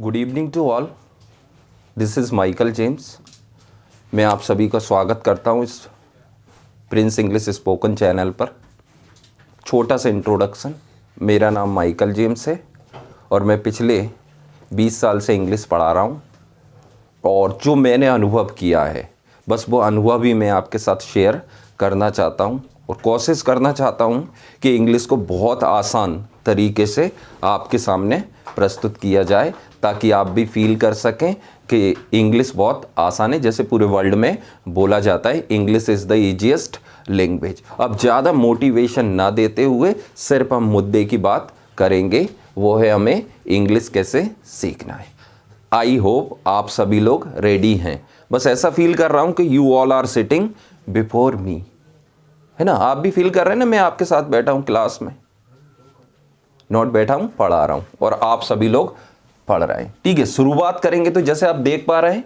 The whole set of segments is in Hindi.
Good evening to all. This is Michael James. मैं आप सभी का स्वागत करता हूं इस प्रिंस इंग्लिश स्पोकन चैनल पर। छोटा सा इंट्रोडक्शन, मेरा नाम माइकल जेम्स है और मैं पिछले 20 साल से इंग्लिश पढ़ा रहा हूं और जो मैंने अनुभव किया है बस वो अनुभव ही मैं आपके साथ शेयर करना चाहता हूं और कोशिश करना चाहता हूं कि इंग्लिश को बहुत आसान तरीके से आपके सामने प्रस्तुत किया जाए ताकि आप भी फील कर सकें कि इंग्लिश बहुत आसान है। जैसे पूरे वर्ल्ड में बोला जाता है English is the easiest language. अब ज़्यादा मोटिवेशन ना देते हुए सिर्फ हम मुद्दे की बात करेंगे, वो है हमें इंग्लिश कैसे सीखना है। आई होप आप सभी लोग रेडी हैं। बस ऐसा फील कर रहा हूँ कि you all are sitting before me, है ना। आप भी फील कर रहे हैं ना, मैं आपके साथ बैठा हूँ क्लास में, नोट बैठा हूँ, पढ़ा रहा हूँ और आप सभी लोग पढ़ रहे हैं। ठीक है, शुरुआत करेंगे तो जैसे आप देख पा रहे हैं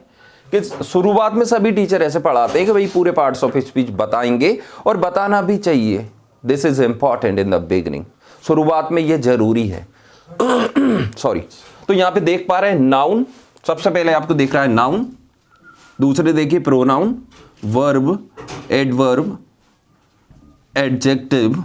कि शुरुआत में सभी टीचर ऐसे पढ़ाते हैं कि भाई पूरे पार्ट्स ऑफ स्पीच बताएंगे और बताना भी चाहिए। This is important in the beginning. शुरुआत में ये जरूरी है। सॉरी। तो यहाँ पे देख पा रहे हैं नाउन, सबसे पहले आपको दिख रहा है नाउन, दूसरे देखिए pronoun, verb, adverb, adjective,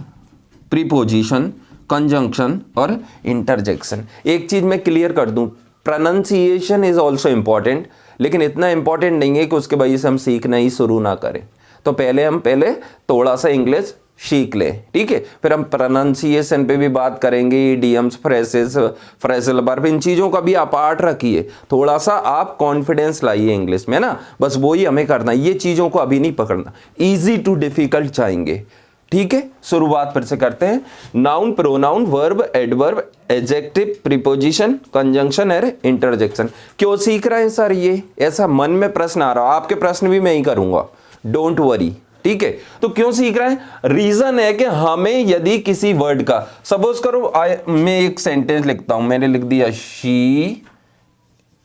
preposition, conjunction और इंटरजेक्शन। एक चीज मैं क्लियर कर दूं, प्रोनाउंसिएशन इज ऑल्सो इंपॉर्टेंट, लेकिन इतना इंपॉर्टेंट नहीं है कि उसके वजह से हम सीखना ही शुरू ना करें। तो हम पहले थोड़ा सा इंग्लिश सीख लें, ठीक है, फिर हम प्रोनाउंसिएशन पे भी बात करेंगे, इडियम्स, फ्रेसेस, फ्रेजल वर्ब, इन चीज़ों का भी आप पार्ट रखिए। थोड़ा सा आप कॉन्फिडेंस लाइए इंग्लिश में ना, बस वही हमें करना, ये चीज़ों को अभी नहीं पकड़ना। ईजी टू डिफिकल्ट चाहेंगे, ठीक है। शुरुआत फिर से करते हैं। Noun, pronoun, verb, adverb, adjective, preposition, conjunction और इंटरजेक्शन। क्यों सीख रहे हैं सर ये? ऐसा मन में प्रश्न आ रहा है, आपके प्रश्न भी मैं ही करूंगा, डोंट वरी, ठीक है। तो क्यों सीख रहे हैं? रीजन है कि हमें यदि किसी वर्ड का, सपोज करो मैं एक सेंटेंस लिखता हूं, मैंने लिख दिया she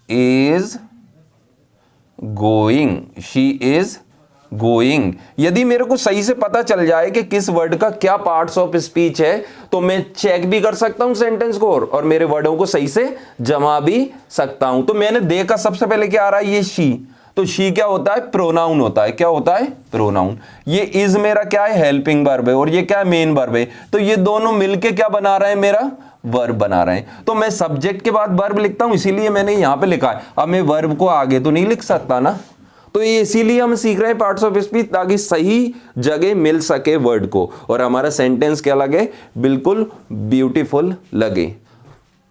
is going, she is going. यदि मेरे को सही से पता चल जाए कि किस वर्ड का क्या पार्ट्स ऑफ स्पीच है तो मैं चेक भी कर सकता हूं सेंटेंस को और मेरे वर्डों को सही से जमा भी सकता हूं। तो मैंने देखा सबसे पहले क्या आ रहा है, ये शी, तो शी क्या होता है? प्रोनाउन होता है। क्या होता है? प्रोनाउन। ये इज मेरा क्या है? हेल्पिंग वर्ब है और ये क्या है? मेन वर्ब है। तो ये दोनों मिलके क्या बना रहे हैं? मेरा वर्ब बना रहे हैं। तो मैं सब्जेक्ट के बाद वर्ब लिखता हूं, इसीलिए मैंने यहां पे लिखा है। अब मैं वर्ब को आगे तो नहीं लिख सकता ना, तो ये इसीलिए हम सीख रहे हैं पार्ट्स ऑफ स्पीच ताकि सही जगह मिल सके वर्ड को और हमारा सेंटेंस क्या लगे? बिल्कुल ब्यूटीफुल लगे।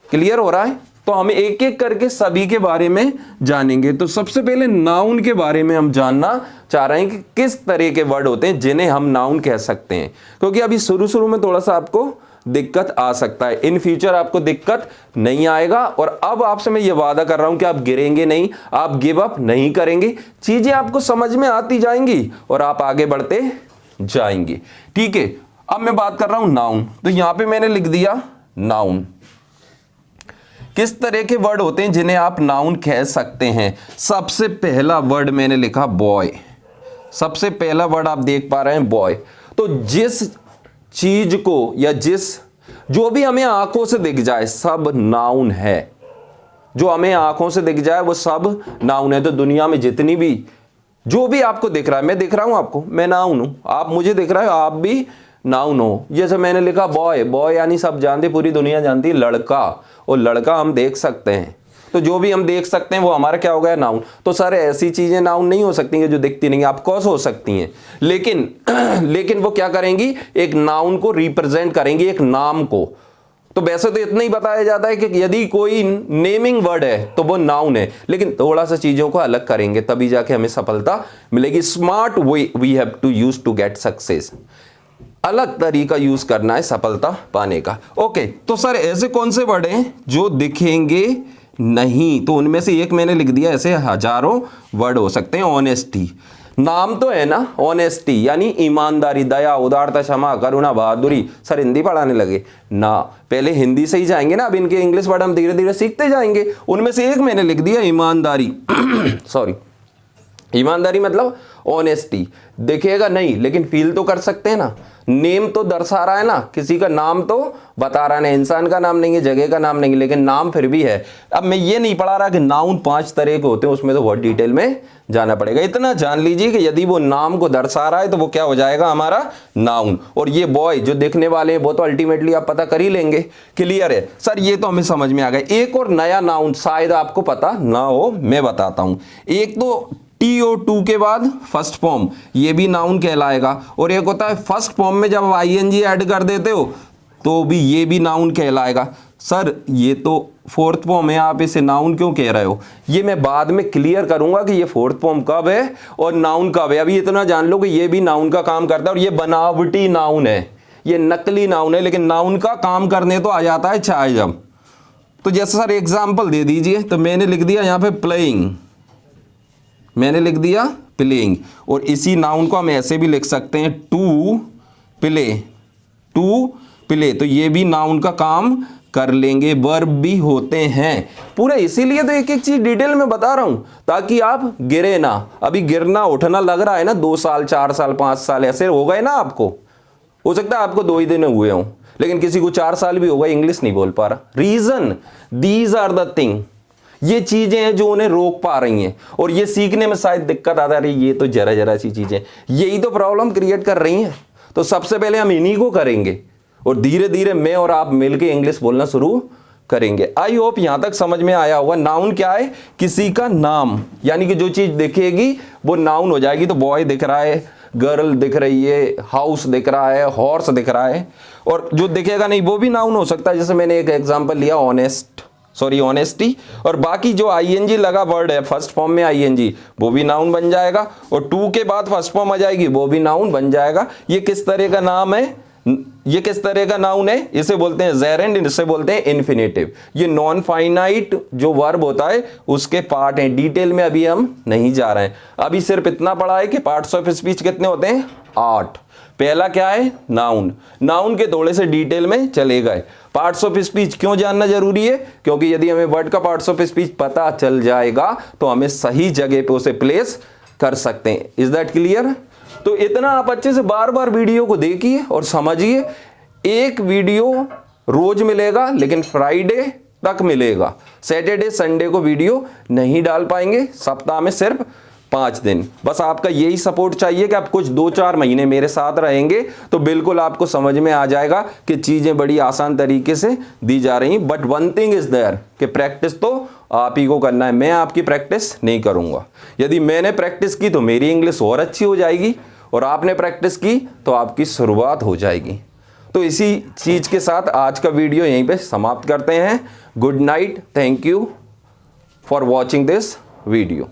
क्लियर हो रहा है? तो हम एक एक करके सभी के बारे में जानेंगे। तो सबसे पहले नाउन के बारे में हम जानना चाह रहे हैं कि किस तरह के वर्ड होते हैं जिन्हें हम नाउन कह सकते हैं, क्योंकि अभी शुरू में थोड़ा सा आपको दिक्कत आ सकता है। इन फ्यूचर आपको दिक्कत नहीं आएगा और अब आपसे मैं ये वादा कर रहा हूं कि आप गिरेंगे नहीं, आप गिव अप नहीं करेंगे, चीजें आपको समझ में आती जाएंगी और आप आगे बढ़ते जाएंगे, ठीक है। अब मैं बात कर रहा हूं नाउन, तो यहां पे मैंने लिख दिया नाउन। किस तरह के वर्ड होते हैं जिन्हें आप नाउन कह सकते हैं? सबसे पहला वर्ड मैंने लिखा बॉय। सबसे पहला वर्ड आप देख पा रहे हैं बॉय। तो जिस चीज को या जो भी हमें आंखों से दिख जाए सब नाउन है। जो हमें आंखों से दिख जाए वो सब नाउन है। तो दुनिया में जितनी भी जो भी आपको दिख रहा है, मैं दिख रहा हूं आपको, मैं नाउन हूं, आप मुझे दिख रहा है, आप भी नाउन हो। जैसे मैंने लिखा बॉय, बॉय यानी सब जानते, पूरी दुनिया जानती है लड़का, और लड़का हम देख सकते हैं। तो जो भी हम देख सकते हैं वो हमारा क्या हो गया? नाउन। तो सर ऐसी चीजें नाउन नहीं हो सकती हैं जो दिखती नहीं, ऑफकोर्स हो सकती हैं, लेकिन वो क्या करेंगी? एक नाउन को रिप्रेजेंट करेंगी, एक नाम को। तो वैसे तो इतना ही बताया जाता है कि यदि कोई नेमिंग वर्ड है तो वो नाउन है, लेकिन थोड़ा सा चीजों को अलग करेंगे तभी जाके हमें सफलता मिलेगी। Smart we have to use to get success. अलग तरीका यूज करना है सफलता पाने का। ओके, तो सर ऐसे कौन से वर्ड हैं जो दिखेंगे नहीं? तो उनमें से एक मैंने लिख दिया, ऐसे हजारों वर्ड हो सकते हैं। ऑनेस्टी नाम तो है ना, ऑनेस्टी यानी ईमानदारी, दया, उदारता, क्षमा, करुणा, बहादुरी। सर हिंदी पढ़ाने लगे ना, पहले हिंदी से ही जाएंगे ना, अब इनके इंग्लिश वर्ड हम धीरे धीरे सीखते जाएंगे। उनमें से एक मैंने लिख दिया ईमानदारी। सॉरी, ईमानदारी मतलब ऑनेस्टी दिखेगा नहीं, लेकिन फील तो कर सकते हैं ना। नेम तो दर्शा रहा है ना, किसी का नाम तो बता रहा है, इंसान का नाम नहीं है, जगह का नाम नहीं है, लेकिन नाम फिर भी है। अब मैं ये नहीं पढ़ा रहा कि नाउन 5 तरह के होते हैं, उसमें तो बहुत डिटेल में जाना पड़ेगा। इतना जान लीजिए कि यदि वो नाम को दर्शा रहा है तो वो क्या हो जाएगा, हमारा नाउन। और ये बॉय जो देखने वाले हैं वो तो अल्टीमेटली आप पता कर ही लेंगे। क्लियर है सर, ये तो हमें समझ में आ गया। एक और नया नाउन शायद आपको पता ना हो, मैं बताता हूं। एक तो TO2 के बाद फर्स्ट फॉर्म, ये भी नाउन कहलाएगा। और एक होता है फर्स्ट फॉर्म में जब ING ऐड कर देते हो तो भी ये भी नाउन कहलाएगा। सर ये तो फोर्थ फॉर्म है, आप इसे नाउन क्यों कह रहे हो? ये मैं बाद में क्लियर करूंगा कि ये फोर्थ फॉर्म कब है और नाउन कब है। अभी इतना जान लो कि ये भी नाउन का काम करता है और ये बनावटी नाउन है, ये नकली नाउन है, लेकिन नाउन का काम करने तो आ जाता है चाहे जब। तो जैसे सर एग्जाम्पल दे दीजिए, तो मैंने लिख दिया यहाँ पे प्लेइंग, मैंने लिख दिया प्लेइंग। और इसी नाउन को हम ऐसे भी लिख सकते हैं टू प्ले, टू प्ले, तो ये भी नाउन का काम कर लेंगे, वर्ब भी होते हैं पूरे। इसीलिए तो एक एक चीज डिटेल में बता रहा हूं ताकि आप गिरे ना। अभी गिरना उठना लग रहा है ना, 2 साल 4 साल 5 साल ऐसे हो गए ना, आपको हो सकता है आपको 2 ही दिन हुए हों, लेकिन किसी को 4 साल भी हो गए, इंग्लिश नहीं बोल पा रहा। Reason, these are the thing, ये चीजें हैं जो उन्हें रोक पा रही हैं और ये सीखने में शायद दिक्कत आता रही। ये तो जरा जरा सी चीजें, यही तो प्रॉब्लम क्रिएट कर रही हैं। तो सबसे पहले हम इन्हीं को करेंगे और धीरे धीरे मैं और आप मिलके इंग्लिश बोलना शुरू करेंगे। आई होप यहां तक समझ में आया होगा। नाउन क्या है? किसी का नाम, यानी कि जो चीज दिखेगी वो नाउन हो जाएगी। तो बॉय दिख रहा है, गर्ल दिख रही है, हाउस दिख रहा है, हॉर्स दिख रहा है, और जो दिखेगा नहीं वो भी नाउन हो सकता है। जैसे मैंने एक एग्जांपल लिया ऑनेस्टी, और बाकी जो ING लगा वर्ड है फर्स्ट फॉर्म में ING, वो भी नाउन बन जाएगा। और टू के बाद फर्स्ट फॉर्म आ जाएगी, वो भी नाउन बन जाएगा। ये किस तरह का नाम है? ये किस तरह का नाउन है? इसे बोलते हैं जेरेंड, इसे बोलते हैं इन्फिनेटिव। ये नॉन फाइनाइट जो वर्ब होता है उसके पार्ट हैं, डिटेल में अभी हम नहीं जा रहे हैं। अभी सिर्फ इतना पढ़ा है कि पार्ट्स ऑफ स्पीच कितने होते हैं? 8। पहला क्या है? नाउन। नाउन के थोड़े से डिटेल में चले गए। पार्ट्स ऑफ स्पीच क्यों जानना जरूरी है? क्योंकि यदि हमें वर्ड का पार्ट्स ऑफ स्पीच पता चल जाएगा तो हमें सही जगह पे उसे प्लेस कर सकते हैं। Is that clear? तो इतना आप अच्छे से बार बार वीडियो को देखिए और समझिए। एक वीडियो रोज मिलेगा, लेकिन फ्राइडे तक मिलेगा। सैटरडे संडे को वीडियो नहीं डाल पाएंगे, सप्ताह में सिर्फ 5 दिन। बस आपका यही सपोर्ट चाहिए कि आप कुछ 2-4 महीने मेरे साथ रहेंगे तो बिल्कुल आपको समझ में आ जाएगा कि चीजें बड़ी आसान तरीके से दी जा रही। But one thing is there कि प्रैक्टिस तो आप ही को करना है, मैं आपकी प्रैक्टिस नहीं करूंगा। यदि मैंने प्रैक्टिस की तो मेरी इंग्लिश और अच्छी हो जाएगी, और आपने प्रैक्टिस की तो आपकी शुरुआत हो जाएगी। तो इसी चीज के साथ आज का वीडियो यहीं पे समाप्त करते हैं। Good night, thank you for watching this video.